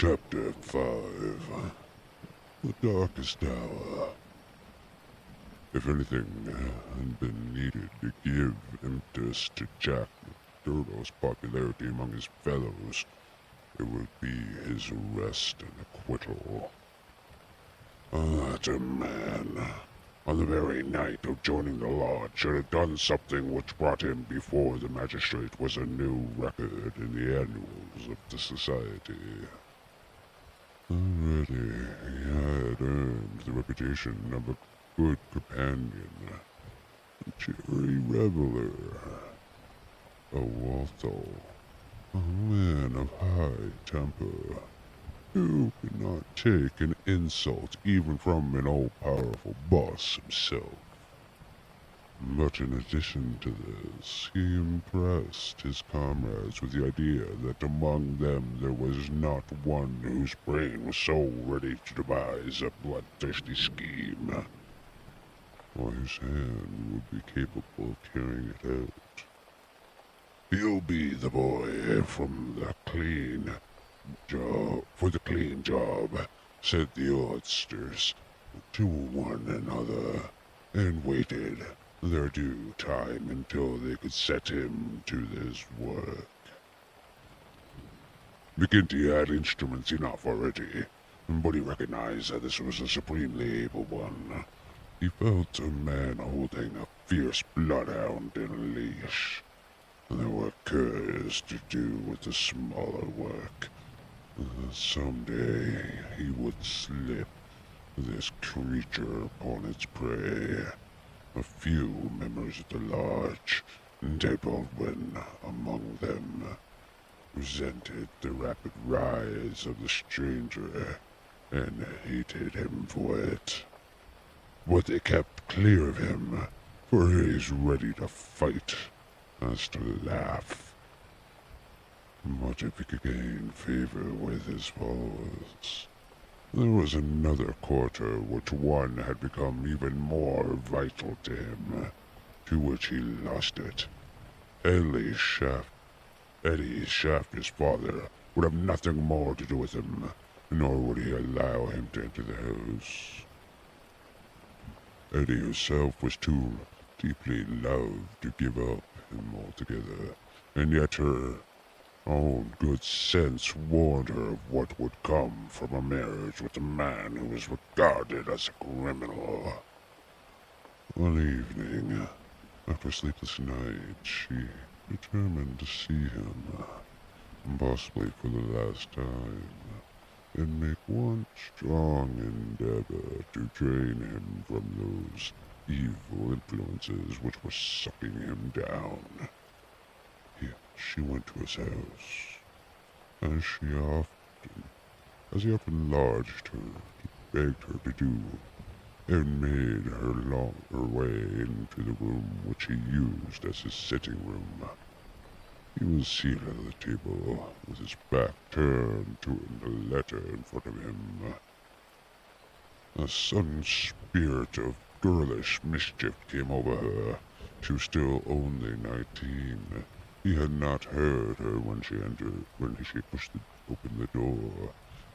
Chapter 5. The Darkest Hour. If anything had been needed to give impetus to Jack McDurdo's popularity among his fellows, it would be his arrest and acquittal. That a man, on the very night of joining the lodge, should have done something which brought him before the magistrate was a new record in the annals of the society. Already he had earned the reputation of a good companion, a cheery reveler, a Walthall, a man of high temper, who could not take an insult even from an all-powerful boss himself. But in addition to this, he impressed his comrades with the idea that among them there was not one whose brain was so ready to devise a bloodthirsty scheme, or whose hand would be capable of carrying it out. He'll be the boy from the clean job, said the oddsters to one another, and waited their due time until they could set him to this work. McGinty had instruments enough already, but he recognized that this was a supremely able one. He felt a man holding a fierce bloodhound in a leash. There were curs to do with the smaller work. Someday he would slip this creature upon its prey. A few members of the lodge, Baldwin among them, resented the rapid rise of the stranger and hated him for it. But they kept clear of him, for he is ready to fight as to laugh. But if he could gain favor with his followers, there was another quarter which one had become even more vital to him, to which he lost it. Eddie Shaft, his father, would have nothing more to do with him, nor would he allow him to enter the house. Eddie herself was too deeply loved to give up him altogether, and yet her own good sense warned her of what would come from a marriage with a man who was regarded as a criminal. One evening, after a sleepless night, she determined to see him, possibly for the last time, and make one strong endeavor to drain him from those evil influences which were sucking him down. She went to his house, as he often lodged her, begged her to do, and made her long her way into the room which he used as his sitting room. He was seated at the table, with his back turned to a letter in front of him. A sudden spirit of girlish mischief came over her. She was still only 19. He had not heard her when she pushed open the door.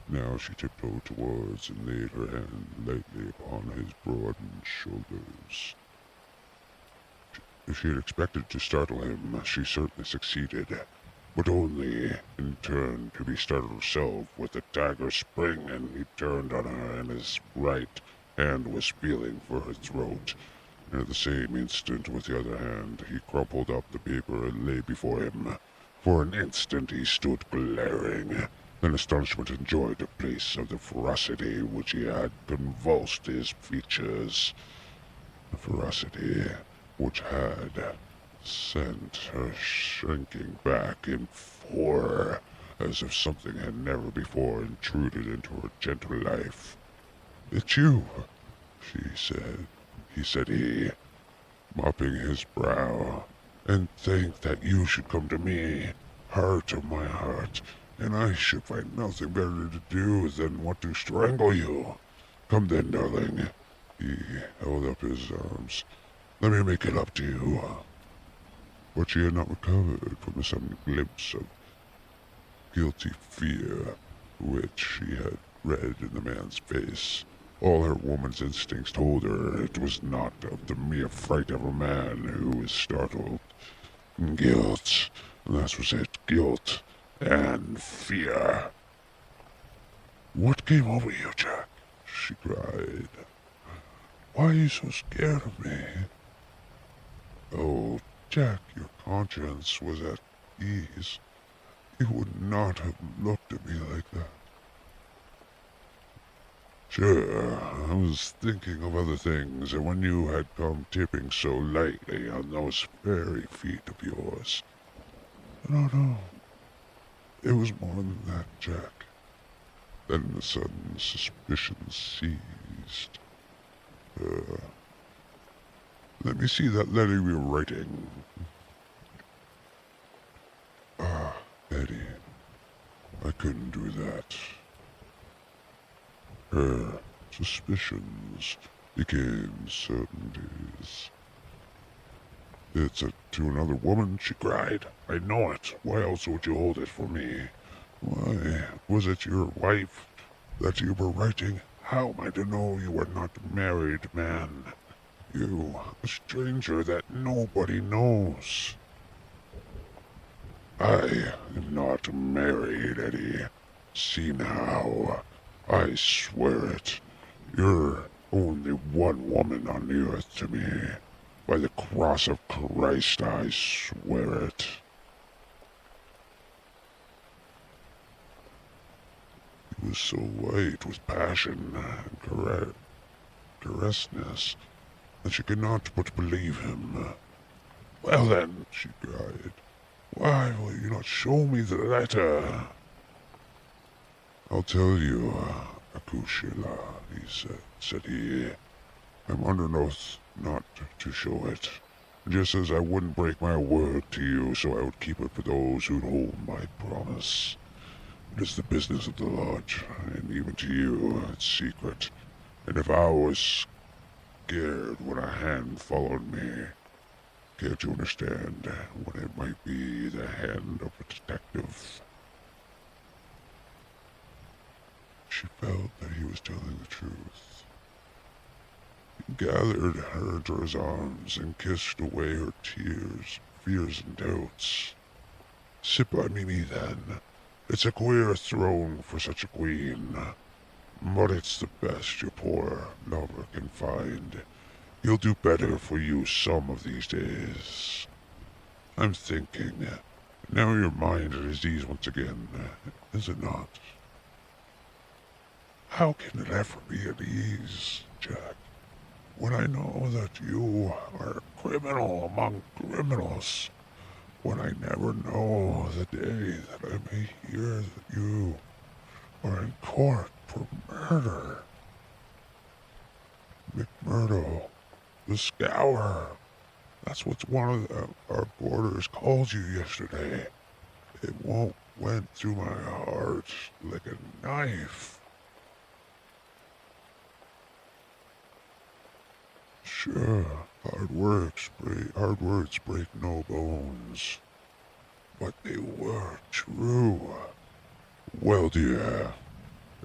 Now she tiptoed towards and laid her hand lightly upon his broadened shoulders. If she had expected to startle him, she certainly succeeded, but only in turn to be startled herself with a dagger spring, and he turned on her, and his right hand was feeling for her throat. And at the same instant, with the other hand, he crumpled up the paper and lay before him. For an instant he stood glaring. Then astonishment enjoyed the place of the ferocity which he had convulsed his features. The ferocity which had sent her shrinking back in horror, as if something had never before intruded into her gentle life. "It's you," said he, mopping his brow, "and think that you should come to me, heart of my heart, and I should find nothing better to do than want to strangle you. Come then, darling." He held up his arms. "Let me make it up to you." But she had not recovered from the sudden glimpse of guilty fear which she had read in the man's face. All her woman's instincts told her it was not of the mere fright of a man who is startled. Guilt. That was it. Guilt. And fear. "What came over you, Jack?" she cried. "Why are you so scared of me?" "Oh, Jack, your conscience was at ease. You would not have looked at me like that." "Sure, I was thinking of other things, and when you had come tipping so lightly on those fairy feet of yours." No. It was more than that, Jack." Then the sudden suspicion ceased. Let me see that letter you were writing." "Ah, Eddie, I couldn't do that." Her suspicions became certainties. "It's to another woman?" she cried. "I know it. Why else would you hold it for me? Why, was it your wife that you were writing? How am I to know you were not a married man? You, a stranger that nobody knows." "I am not married, Eddie. See now. I swear it. You're only one woman on the earth to me. By the cross of Christ, I swear it." He was so white with passion and caressness that she could not but believe him. "Well then," she cried, "why will you not show me the letter?" "I'll tell you, Akushila," said he. "I'm under an oath not to show it, just as I wouldn't break my word to you, so I would keep it for those who'd hold my promise. It is the business of the lodge, and even to you, it's secret. And if I was scared when a hand followed me, can't you understand when it might be the hand of a detective?" She felt that he was telling the truth. He gathered her into his arms and kissed away her tears, fears, and doubts. "Sit by me then. It's a queer throne for such a queen, but it's the best your poor lover can find. He'll do better for you some of these days. I'm thinking, now your mind is at ease once again, is it not?" "How can it ever be at ease, Jack, when I know that you are a criminal among criminals? When I never know the day that I may hear that you are in court for murder? McMurdo, the Scour. That's what one of our boarders called you yesterday. It went through my heart like a knife." "Sure, hard words break no bones. But they were true. Well, dear,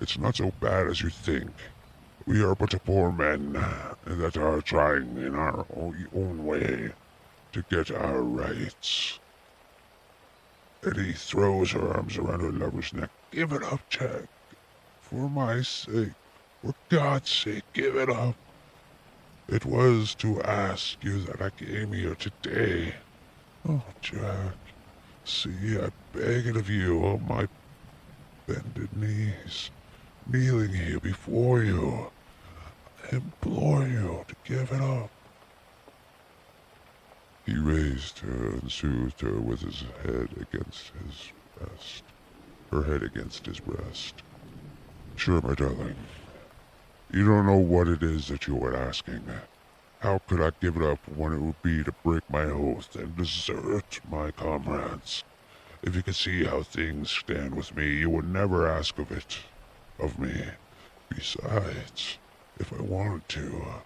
it's not so bad as you think. We are but poor men that are trying in our own way to get our rights." Eddie throws her arms around her lover's neck. "Give it up, Jack. For my sake, for God's sake, give it up. It was to ask you that I came here today. Oh, Jack, see, I beg it of you on my bended knees, kneeling here before you. I implore you to give it up." He raised her and soothed her with his head against his breast, her head against his breast. "Sure, my darling. You don't know what it is that you are asking. How could I give it up when it would be to break my oath and desert my comrades? If you could see how things stand with me, you would never ask of me. Besides, if I wanted to,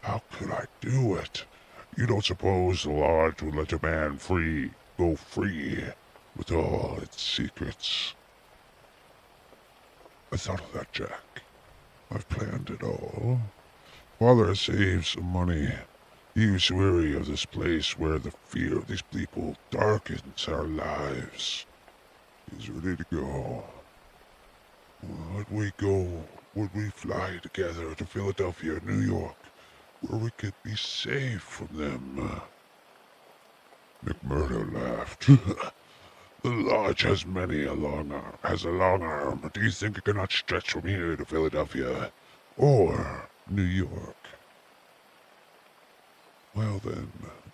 how could I do it? You don't suppose the lodge would let a man go free with all its secrets?" I thought of that, Jack. I've planned it all. Father has saved some money. He was weary of this place where the fear of these people darkens our lives. He's ready to go. Would we go? Would we fly together to Philadelphia, New York, where we could be safe from them? McMurdo laughed. The lodge has a long arm. Do you think it cannot stretch from here to Philadelphia? Or New York? Well then,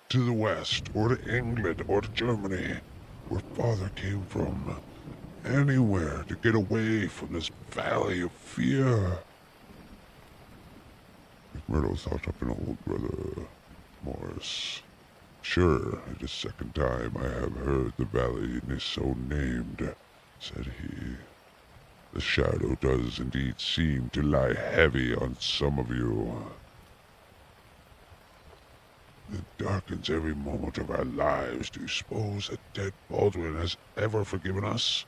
to the west, or to England, or to Germany, where Father came from. Anywhere to get away from this valley of fear. McMurdo thought up an old brother, Morris. Sure, it is second time I have heard the valley is so named, said he. The shadow does indeed seem to lie heavy on some of you. It darkens every moment of our lives. Do you suppose that dead Baldwin has ever forgiven us?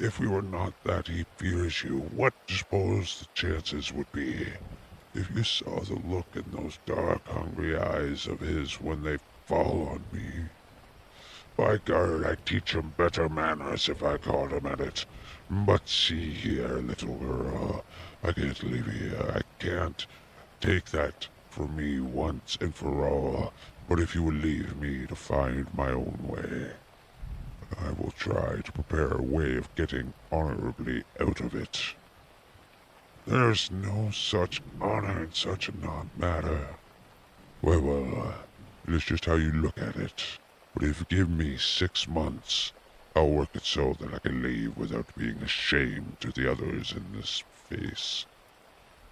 If we were not that he fears you, what do you suppose the chances would be? If you saw the look in those dark, hungry eyes of his when they fall on me. By God, I'd teach him better manners if I caught him at it. But see here, little girl, I can't leave here. I can't take that from me once and for all. But if you will leave me to find my own way, I will try to prepare a way of getting honorably out of it. There's no such honor in such a non-matter. Well, it is just how you look at it. But if you give me 6 months, I'll work it so that I can leave without being ashamed to the others in this face.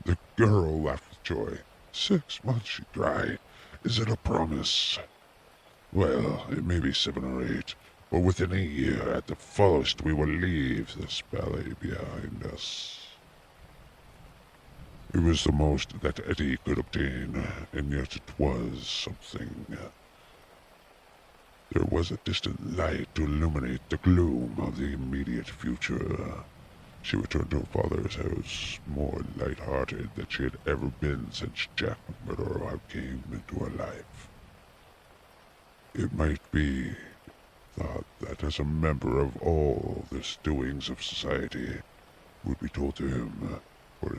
The girl laughed with joy. 6 months, she cried. Is it a promise? Well, it may be 7 or 8, but within a year at the fullest we will leave this valley behind us. It was the most that Eddie could obtain, and yet it was something. There was a distant light to illuminate the gloom of the immediate future. She returned to her father's house, more light-hearted than she had ever been since Jack McMurdo came into her life. It might be thought that as a member of all the doings of society would be told to him, but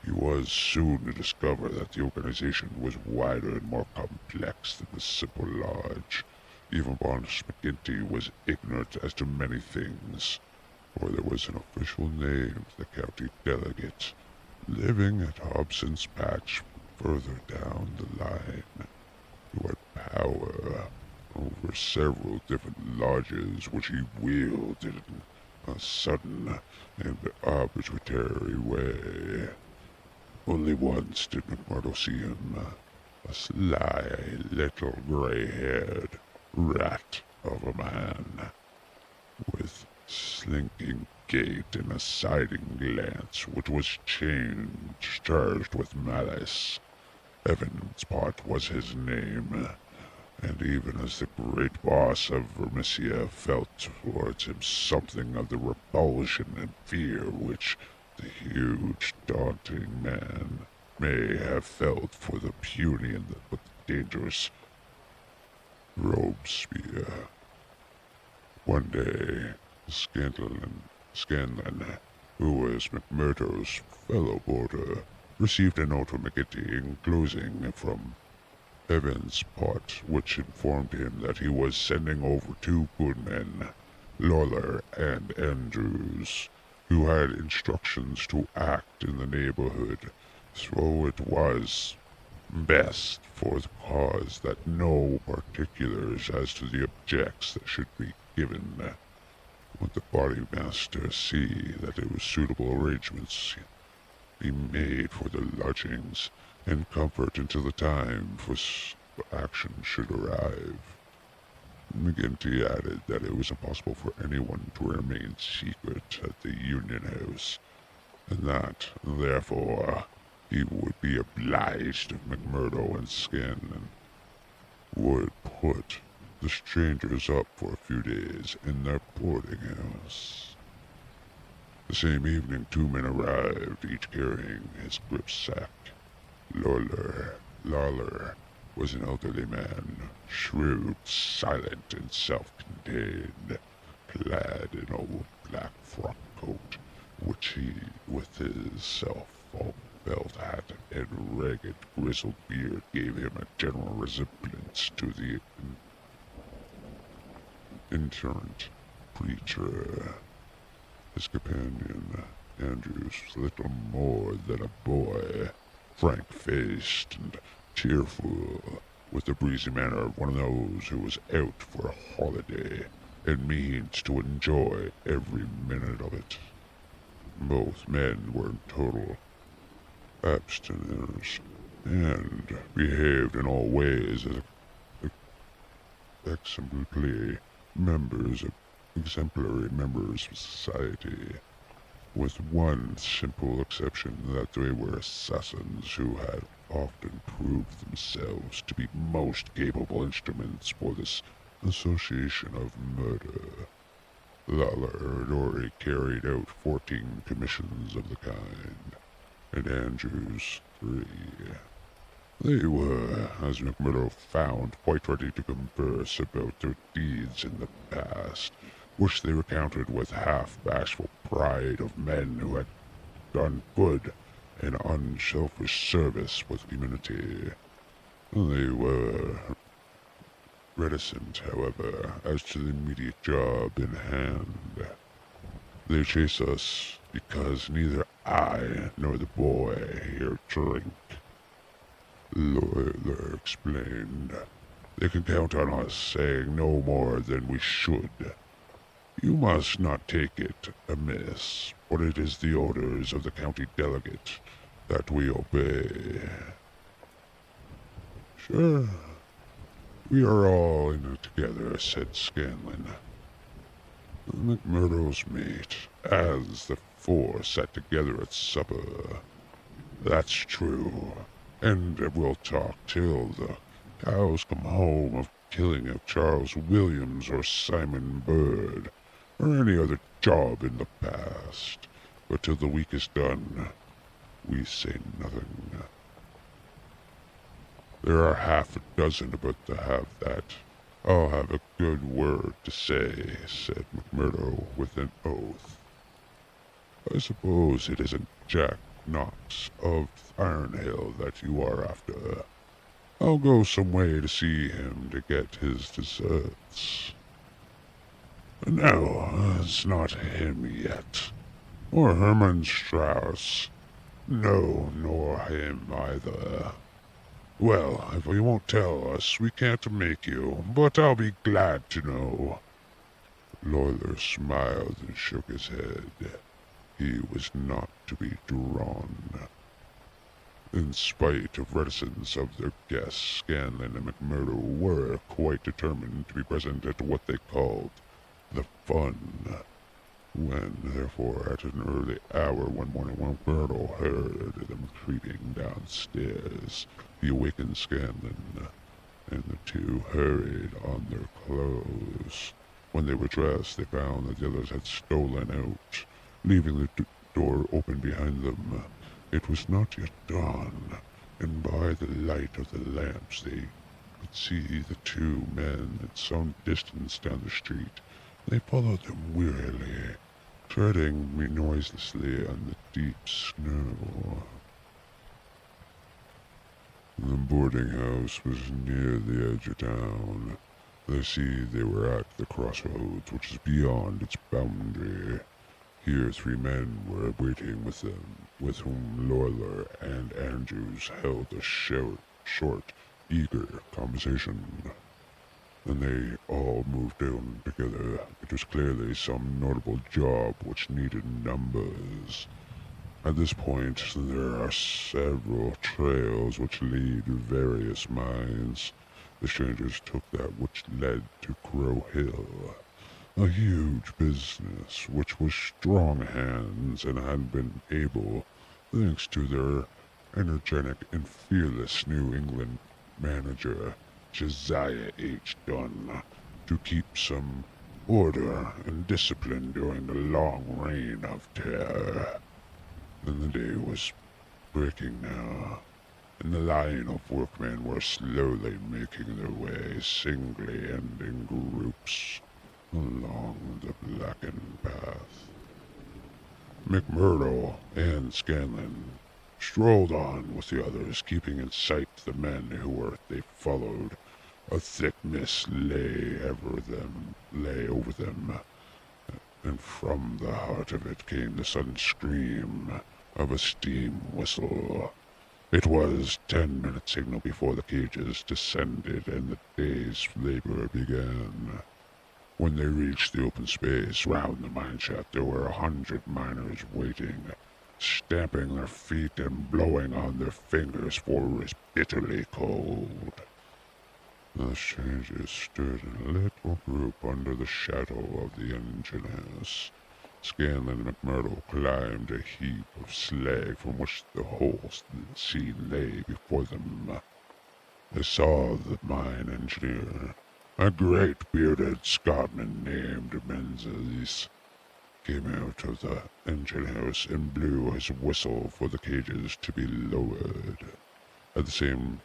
he was soon to discover that the organization was wider and more complex than the simple lodge. Even Barnes McGinty was ignorant as to many things, for there was an official named the county delegate, living at Hobson's Patch further down the line, who had power over several different lodges which he wielded in a sudden and arbitrary way. Only once did McMurdo see him, a sly, little gray-haired rat of a man, with slinking gait and a siding glance which was charged with malice. Evan's Pot was his name, and even as the great boss of Vermisia felt towards him something of the repulsion and fear which the huge, daunting man may have felt for the puny and but dangerous Robespierre. One day, Scanlon, who was McMurdo's fellow boarder, received a note from McGinty enclosing from Evans Pot, which informed him that he was sending over 2 good men, Lawler and Andrews, who had instructions to act in the neighborhood, so it was best for the cause that no particulars as to the objects that should be given. Would the quartermaster see that it was suitable arrangements be made for their lodgings and comfort until the time for action should arrive. McGinty added that it was impossible for anyone to remain secret at the Union House, and that, therefore, he would be obliged if McMurdo and Scanlon would put the strangers up for a few days in their boarding house. The same evening, 2 men arrived, each carrying his gripsack. Lawler was an elderly man, shrewd, silent, and self-contained, clad in an old black frock coat, which he, with his self-fault felt hat and ragged, grizzled beard, gave him a general resemblance to the interned preacher. His companion, Andrews, was little more than a boy, frank-faced and cheerful, with the breezy manner of one of those who was out for a holiday and means to enjoy every minute of it. Both men were total abstiners and behaved in all ways as exemplary members of society, with one simple exception that they were assassins who had often proved themselves to be most capable instruments for this association of murder. Lawler had already carried out 14 commissions of the kind, and Andrews 3. They were, as McMurdo found, quite ready to converse about their deeds in the past, which they recounted with half-bashful pride of men who had done good and unselfish service for the community. They were reticent, however, as to the immediate job in hand. They chase us because neither I nor the boy here drink. Lawler explained. They can count on us saying no more than we should. You must not take it amiss, for it is the orders of the county delegate that we obey. Sure, we are all in it together, said Scanlon. McMurdo's mate, as the four sat together at supper. That's true, and we'll talk till the cows come home of killing of Charles Williams or Simon Bird, or any other job in the past. But till the week is done, we say nothing. There are half a dozen about to have that. I'll have a good word to say, said McMurdo with an oath. I suppose it isn't Jack Knox of Ironhill that you are after. I'll go some way to see him to get his deserts. No, it's not him yet. Or Hermann Strauss. No, nor him either. Well, if you won't tell us, we can't make you, but I'll be glad to know. Lawler smiled and shook his head. He was not to be drawn. In spite of reticence of their guests, Scanlon and McMurdo were quite determined to be present at what they called the fun. When, therefore, at an early hour one morning, McMurdo heard them creeping downstairs, he awakened Scanlon, and the two hurried on their clothes. When they were dressed, they found that the others had stolen out, leaving the door open behind them. It was not yet dawn, and by the light of the lamps they could see the 2 men at some distance down the street. They followed them wearily, treading noiselessly on the deep snow. The boarding house was near the edge of town. They were at the crossroads, which is beyond its boundary. Here 3 men were waiting with them, with whom Lawler and Andrews held a short, eager conversation. Then they all moved down together. It was clearly some notable job which needed numbers. At this point, there are several trails which lead to various mines. The strangers took that which led to Crow Hill, a huge business which was strong hands and had been able, thanks to their energetic and fearless New England manager, Josiah H. Dunn, to keep some order and discipline during the long reign of terror. And the day was breaking now, and the line of workmen were slowly making their way singly and in groups along the blackened path. McMurdo and Scanlon strolled on with the others, keeping in sight the men they followed. A thick mist lay over them, and from the heart of it came the sudden scream of a steam whistle. It was 10-minute signal before the cages descended and the day's labor began. When they reached the open space round the mine shaft, there were 100 miners waiting, stamping their feet and blowing on their fingers, for it was bitterly cold. The strangers stood in a little group under the shadow of the engine house. Scanlon and McMurdo climbed a heap of slag from which the whole scene lay before them. They saw the mine engineer, a great bearded Scotsman named Menzies, came out of the engine house and blew his whistle for the cages to be lowered. At the same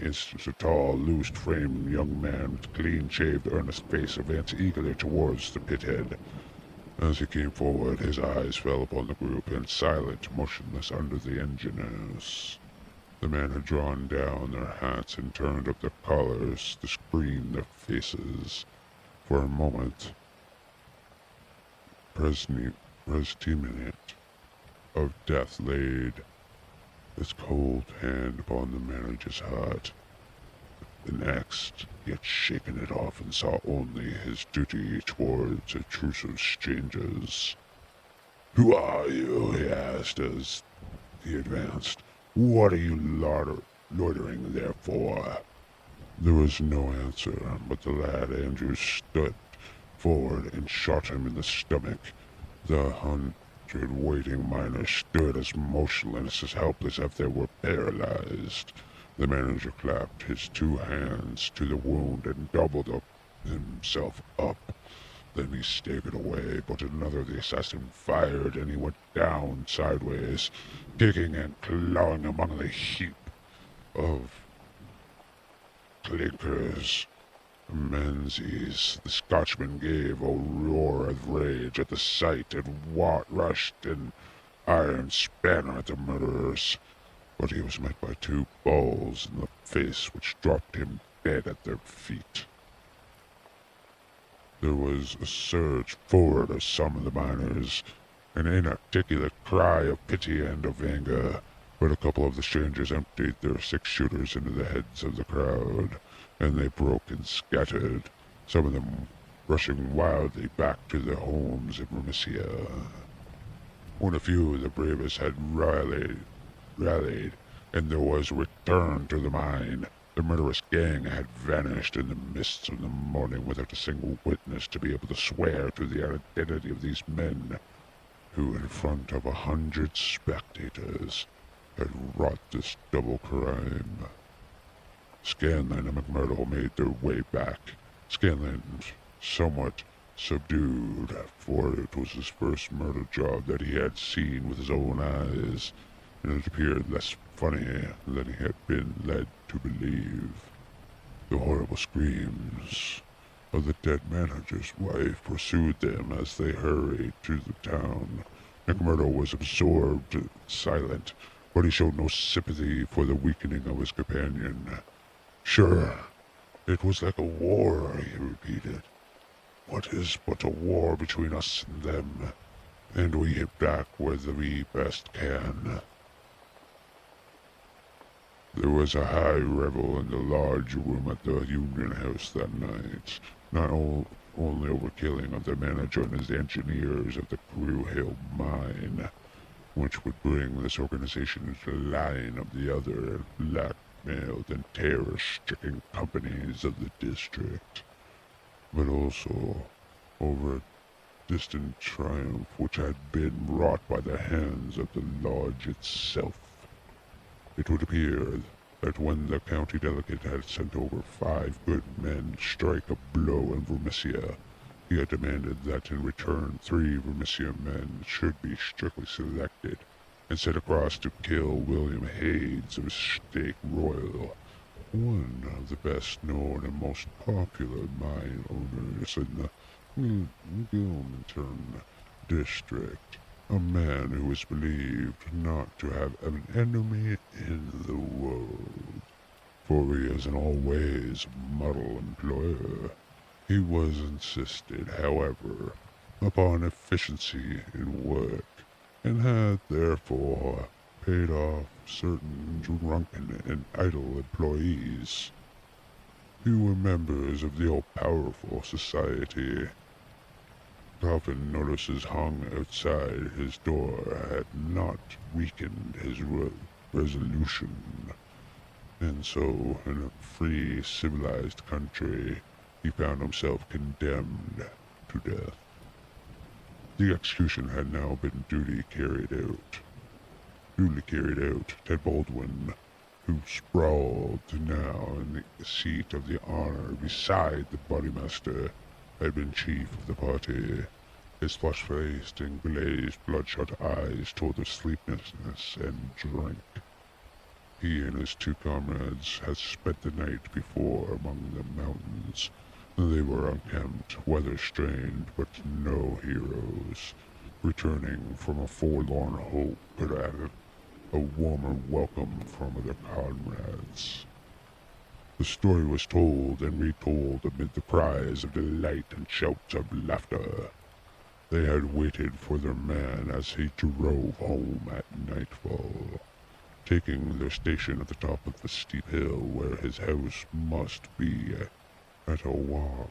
instant, a tall, loose-framed young man with a clean-shaved, earnest face advanced eagerly towards the pithead. As he came forward, his eyes fell upon the group, and silent, motionless under the engine house. The men had drawn down their hats and turned up their collars to screen their faces. For a moment, presentiment of death laid its cold hand upon the manager's heart. The next, he had shaken it off and saw only his duty towards intrusive strangers. "Who are you?" he asked as he advanced. "What are you loitering there for?" There was no answer, but the lad Andrew stepped forward and shot him in the stomach. The 100 waiting miners stood as motionless, as helpless as if they were paralyzed. The manager clapped his 2 hands to the wound and doubled himself up. Then he staggered away, but another of the assassins fired, and he went down sideways, kicking and clawing among the heap of clinkers. Menzies, the Scotchman, gave a roar of rage at the sight and rushed an iron spanner at the murderers. But he was met by 2 balls in the face which dropped him dead at their feet. There was a surge forward of some of the miners, an inarticulate cry of pity and of anger, but a couple of the strangers emptied their 6-shooters into the heads of the crowd, and they broke and scattered, some of them rushing wildly back to their homes in Remissia. When a few of the bravest had rallied, and there was a return to the mine, the murderous gang had vanished in the mists of the morning without a single witness to be able to swear to the identity of these men, who in front of 100 spectators had wrought this double crime. Scanlon and McMurdo made their way back. Scanlon somewhat subdued, for it was his first murder job that he had seen with his own eyes, and it appeared less funny than he had been led to believe. The horrible screams of the dead manager's wife pursued them as they hurried to the town. McMurdo was absorbed, silent, but he showed no sympathy for the weakening of his companion. "Sure, it was like a war," he repeated. "What is but a war between us and them, and we hit back where we best can." There was a high revel in the large room at the Union House that night, not only over killing of the manager and his engineers of the Crew Hill mine, which would bring this organization into the line of the other blackmailed and terror-stricken companies of the district, but also over a distant triumph which had been wrought by the hands of the lodge itself. It would appear that when the county delegate had sent over 5 good men to strike a blow in Vermissia, he had demanded that in return 3 Vermissia men should be strictly selected and sent across to kill William Hayes of Stake Royal, one of the best known and most popular mine owners in the Gilmanton district. A man who is believed not to have an enemy in the world, for he is in all ways a model employer. He was insisted, however, upon efficiency in work, and had therefore paid off certain drunken and idle employees who were members of the all-powerful society. Coffin notices hung outside his door had not weakened his resolution, and so in a free, civilized country, he found himself condemned to death. The execution had now been duly carried out. Ted Baldwin, who sprawled now in the seat of the honor beside the bodymaster, had been chief of the party. His flush-faced and glazed bloodshot eyes told of sleeplessness and drink. He and his 2 comrades had spent the night before among the mountains. They were unkempt, weather-strained, but no heroes, returning from a forlorn hope could have a warmer welcome from their comrades. The story was told and retold amid the cries of delight and shouts of laughter. They had waited for their man as he drove home at nightfall, taking their station at the top of the steep hill where his house must be at a walk.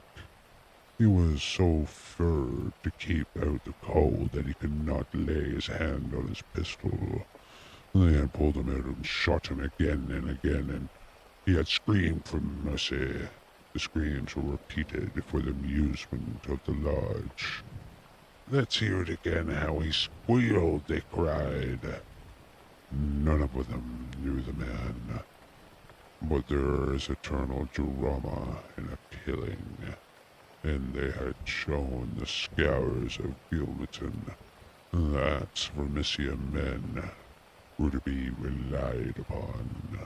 He was so furred to keep out the cold that he could not lay his hand on his pistol. They had pulled him out and shot him again and again, and he had screamed for mercy. The screams were repeated for the amusement of the lodge. "Let's hear it again, how he squealed," they cried. None of them knew the man, but there is eternal drama in a killing, and they had shown the scours of Gilmanton that Vermissia men were to be relied upon.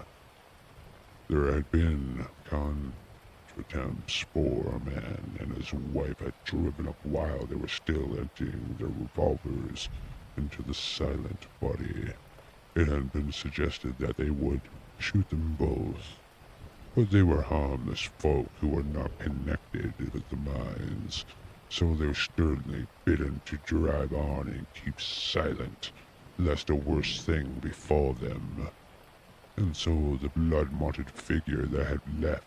There had been contretemps for a man and his wife had driven up while they were still emptying their revolvers into the silent body. It had been suggested that they would shoot them both, but they were harmless folk who were not connected with the mines, so they were sternly bidden to drive on and keep silent, lest a worse thing befall them. And so the blood-mottled figure that had left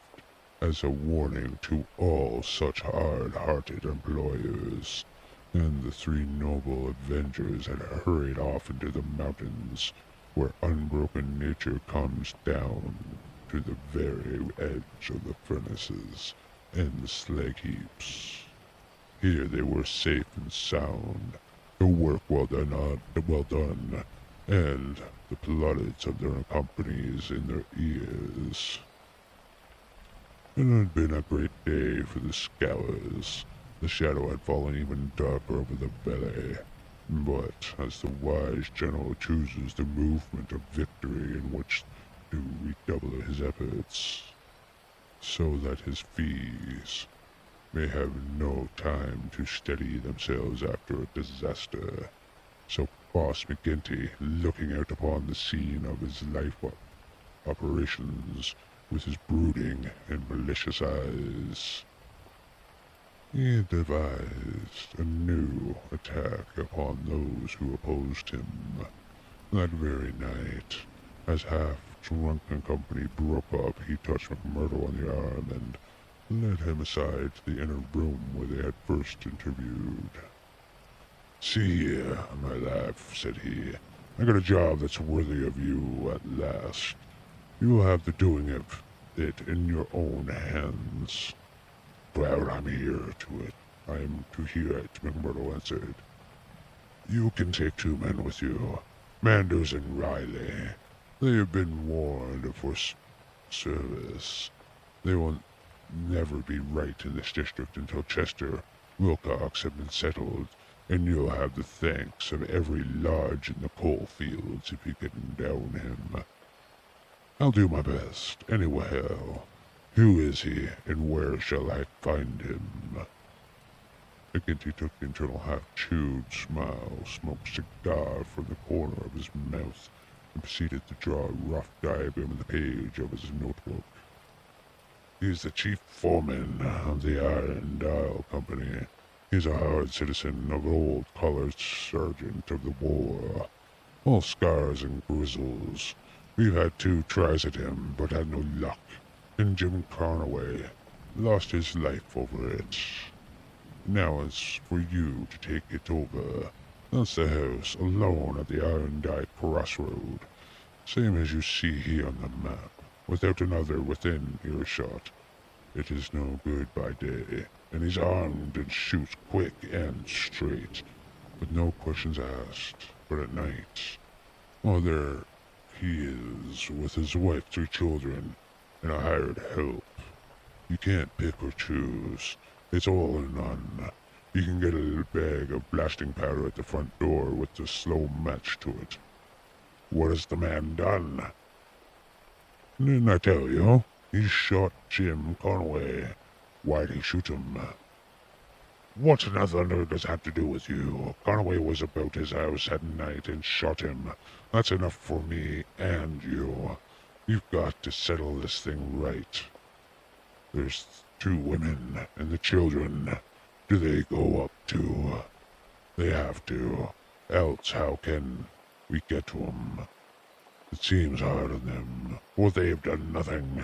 as a warning to all such hard-hearted employers, and the 3 noble avengers had hurried off into the mountains, where unbroken nature comes down to the very edge of the furnaces and the slag heaps. Here they were safe and sound, the work well done, and the plaudits of their companies in their ears. It had been a great day for the Scours. The shadow had fallen even darker over the valley, but as the wise general chooses the movement of victory in which to redouble his efforts, so that his fees may have no time to steady themselves after a disaster, so Boss McGinty, looking out upon the scene of his life operations with his brooding and malicious eyes, he devised a new attack upon those who opposed him. That very night, as half-drunken company broke up, he touched McMurdo on the arm and led him aside to the inner room where they had first interviewed. "See here, my lad," said he, "I got a job that's worthy of you at last. You will have the doing of it in your own hands." "Proud I'm here to it. I am to hear it," McMurdo answered. "You can take 2 men with you, Manders and Riley. They have been warned for service. They will never be right in this district until Chester Wilcox have been settled, and you'll have the thanks of every lodge in the coal fields if you can down him. I'll do my best. Anyway, who is he, and where shall I find him? McGinty took the internal half-chewed smile, smoked cigar from the corner of his mouth, and proceeded to draw a rough diagram on the page of his notebook. He's the chief foreman of the Iron Dial Company. He's a hard citizen of an old-collar sergeant of the war. All scars and grizzles. We've had 2 tries at him, but had no luck, and Jim Carnaway lost his life over it. Now it's for you to take it over. That's the house, alone at the Iron Dyke Crossroad. Same as you see here on the map, without another within earshot. It is no good by day, and he's armed and shoots quick and straight, with no questions asked. But at night, oh, there he is, with his wife, 3 children, and a hired help. You can't pick or choose. It's all or none. You can get a little bag of blasting powder at the front door with the slow match to it. What has the man done? Didn't I tell you? He shot Jim Conway. Why'd he shoot him? What in the thunder does that have to do with you? Conway was about his house at night and shot him. That's enough for me and you. You've got to settle this thing right. There's 2 women and the children. Do they go up too? They have to. Else how can we get to 'em? It seems hard on them, for they've done nothing.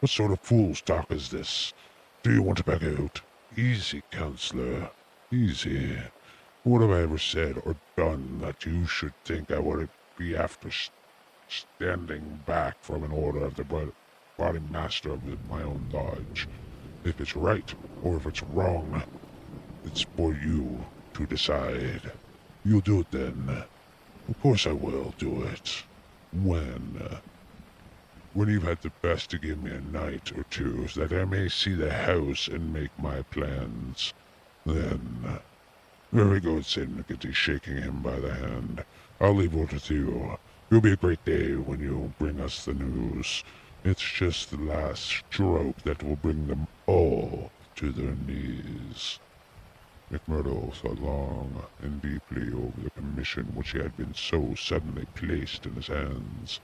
What sort of fool's talk is this? Do you want to back out? Easy, counselor. Easy. What have I ever said or done that you should think I would be after standing back from an order of the body master of my own lodge? If it's right or if it's wrong, it's for you to decide. You'll do it then. Of course I will do it. When you've had the best to give me a night or 2, so that I may see the house and make my plans. Then, very good, said McGinty, shaking him by the hand. I'll leave word with you. It'll be a great day when you bring us the news. It's just the last stroke that will bring them all to their knees. McMurdo thought long and deeply over the commission which had been so suddenly placed in his hands.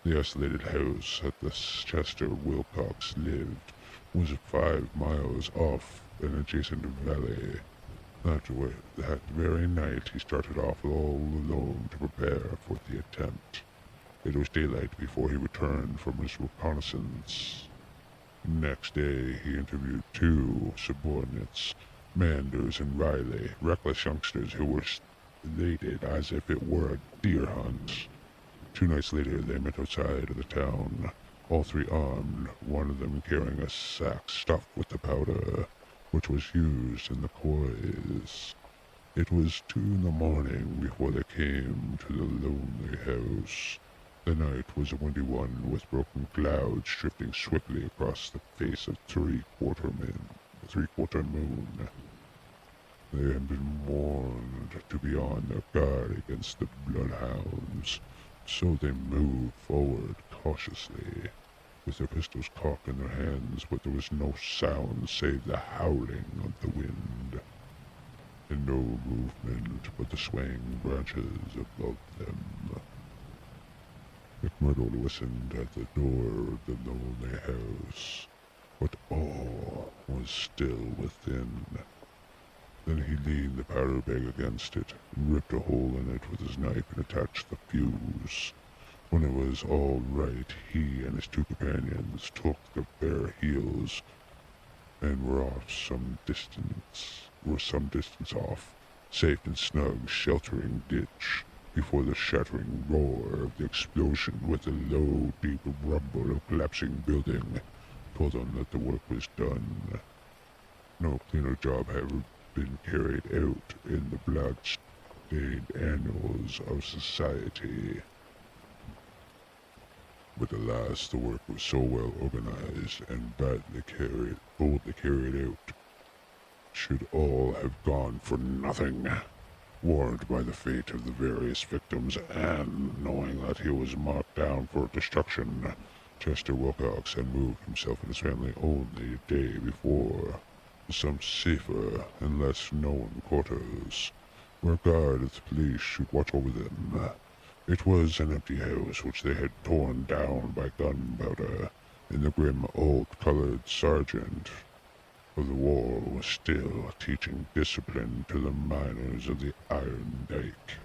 The isolated house at the Chester Wilcox lived was 5 miles off an adjacent valley. That very night he started off all alone to prepare for the attempt. It was daylight before he returned from his reconnaissance. Next day he interviewed 2 subordinates, Manders and Riley, reckless youngsters who were slated as if it were a deer hunt. 2 nights later they met outside of the town, all 3 armed, one of them carrying a sack stuffed with the powder, which was used in the coys. It was 2 in the morning before they came to the lonely house. The night was a windy one, with broken clouds drifting swiftly across the face of three-quarter moon. They had been warned to be on their guard against the bloodhounds, so they moved forward cautiously, with their pistols cocked in their hands, but there was no sound save the howling of the wind, and no movement but the swaying branches above them. McMurdo listened at the door of the lonely house, but all was still within. Then he leaned the powder bag against it, and ripped a hole in it with his knife and attached the fuse. When it was all right, he and his 2 companions took their bare heels and were some distance off, safe and snug, sheltering ditch, before the shattering roar of the explosion with the low, deep rumble of collapsing building told them that the work was done. No cleaner job had ever been carried out in the blood-stained annals of society. But alas, the work was so well organized and boldly carried out, should all have gone for nothing. Warned by the fate of the various victims and knowing that he was marked down for destruction, Chester Wilcox had moved himself and his family only a day before to some safer and less known quarters, where a guard of the police should watch over them. It was an empty house which they had torn down by gunpowder, and the grim old-colored sergeant of the war was still teaching discipline to the miners of the Iron Dike.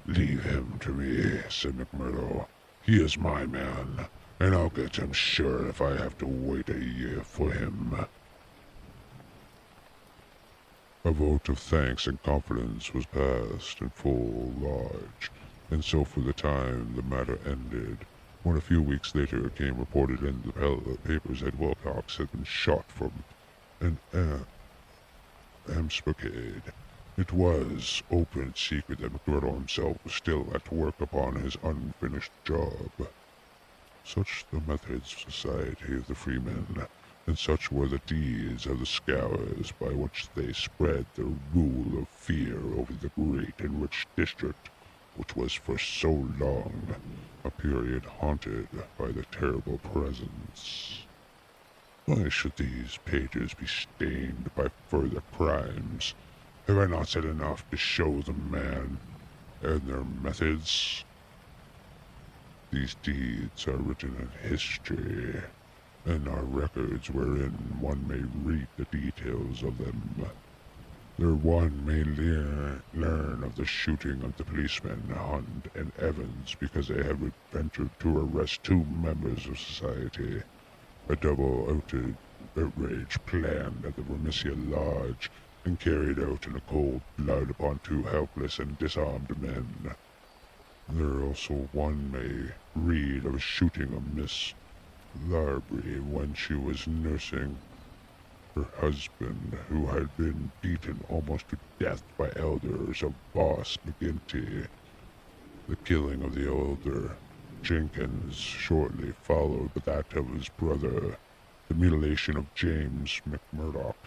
"Leave him to me," said McMurdo. "He is my man, and I'll get him sure if I have to wait a year for him." A vote of thanks and confidence was passed in full lodge, and so for the time the matter ended, when a few weeks later it came reported in the papers that Wilcox had been shot from an ambuscade. It was open secret that McMurdo himself was still at work upon his unfinished job. Such the methods of society of the freemen, and such were the deeds of the scours by which they spread their rule of fear over the great and rich district which was for so long a period haunted by the terrible presence. Why should these pages be stained by further crimes? Have I not said enough to show the man and their methods? These deeds are written in history, and are records wherein one may read the details of them. There one may learn of the shooting of the policemen Hunt and Evans because they have ventured to arrest two members of society, a double outrage planned at the Vermisia Lodge and carried out in a cold blood upon two helpless and disarmed men. There also one may read of a shooting of Miss Larbury when she was nursing her husband, who had been beaten almost to death by elders of Boss McGinty. The killing of the elder Jenkins shortly followed that of his brother, the mutilation of James McMurdoch,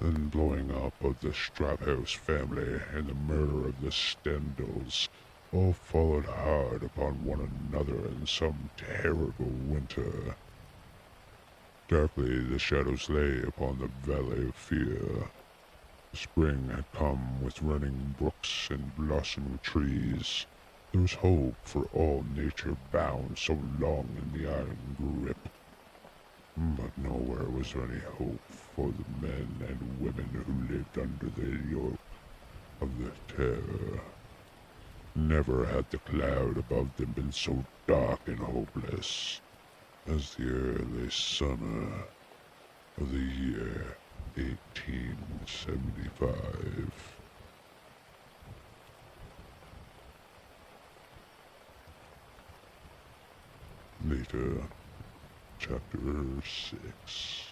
then blowing up of the Straphouse family, and the murder of the Stendals, all followed hard upon one another in some terrible winter. Darkly the shadows lay upon the Valley of Fear. The spring had come with running brooks and blossoming trees. There was hope for all nature bound so long in the iron grip. But nowhere was there any hope for the men and women who lived under the yoke of the terror. Never had the cloud above them been so dark and hopeless as the early summer of the year 1875. Later, Chapter 6.